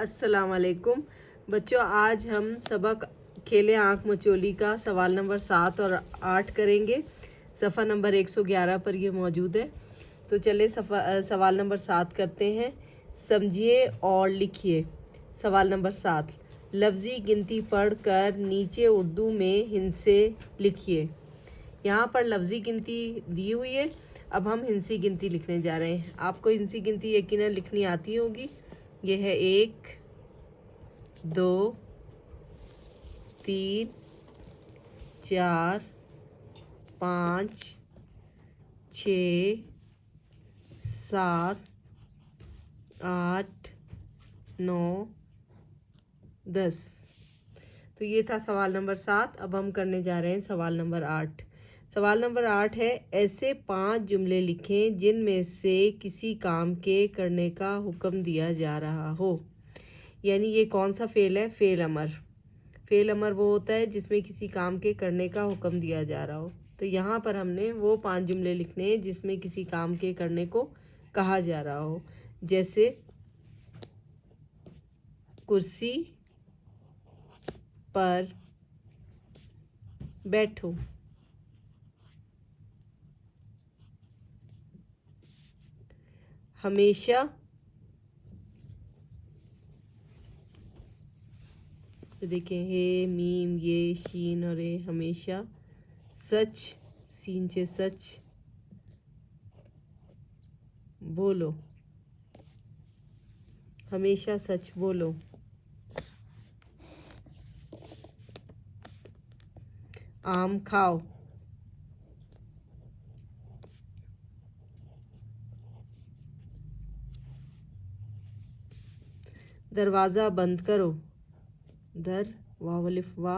अस्सलाम वालेकुम बच्चों, आज हम सबक खेले आँख मचोली का सवाल नंबर 7 और 8 करेंगे। सफ़ा नंबर 111 पर ये मौजूद है। तो चले सवाल नंबर 7 करते हैं। समझिए और लिखिए। सवाल नंबर 7, लफ्ज़ी गिनती पढ़कर नीचे उर्दू में हिंसे लिखिए। यहाँ पर लफ्ज़ी गिनती दी हुई है, अब हम हिंसी गिनती लिखने जा रहे हैं। आपको हिंसी गिनती यकीनन लिखनी आती होगी। ये है 1, 2, 3, 4, 5, 6, 7, 8, 9, 10। तो ये था सवाल नंबर 7। अब हम करने जा रहे हैं सवाल नंबर 8। सवाल नंबर 8 है, ऐसे 5 जुमले लिखें जिनमें से किसी काम के करने का हुक्म दिया जा रहा हो। यानी ये कौन सा फ़ेल है? फ़ेल अमर। फ़ेल अमर वो होता है जिसमें किसी काम के करने का हुक्म दिया जा रहा हो। तो यहाँ पर हमने वो 5 जुमले लिखने हैं जिसमें किसी काम के करने को कहा जा रहा हो। जैसे कुर्सी पर बैठो, हमेशा देखें, हे मीम ये शीन और ए हमेशा, सच सीन से सच बोलो, हमेशा सच बोलो, आम खाओ, दरवाज़ा बंद करो, दर वाव अलिफ वा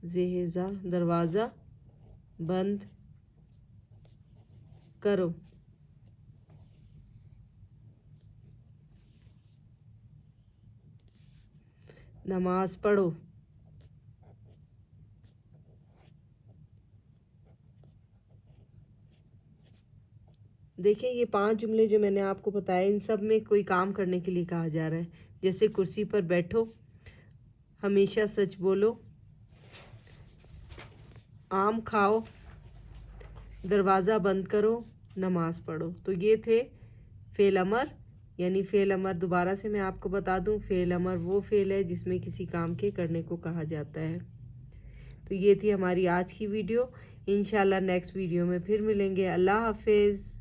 जेजा, दरवाज़ा बंद करो, नमाज पढ़ो, देखें ये 5 जुमले जो मैंने आपको बताए, इन सब में कोई काम करने के लिए कहा जा रहा है। जैसे कुर्सी पर बैठो, हमेशा सच बोलो, आम खाओ, दरवाज़ा बंद करो, नमाज पढ़ो। तो ये थे फ़ेल अमर। यानी फ़ेल अमर दोबारा से मैं आपको बता दूं, फ़ेल अमर वो फ़ेल है जिसमें किसी काम के करने को कहा जाता है। तो ये थी हमारी आज की वीडियो। इंशाल्लाह नेक्स्ट वीडियो में फिर मिलेंगे। अल्लाह हाफिज़।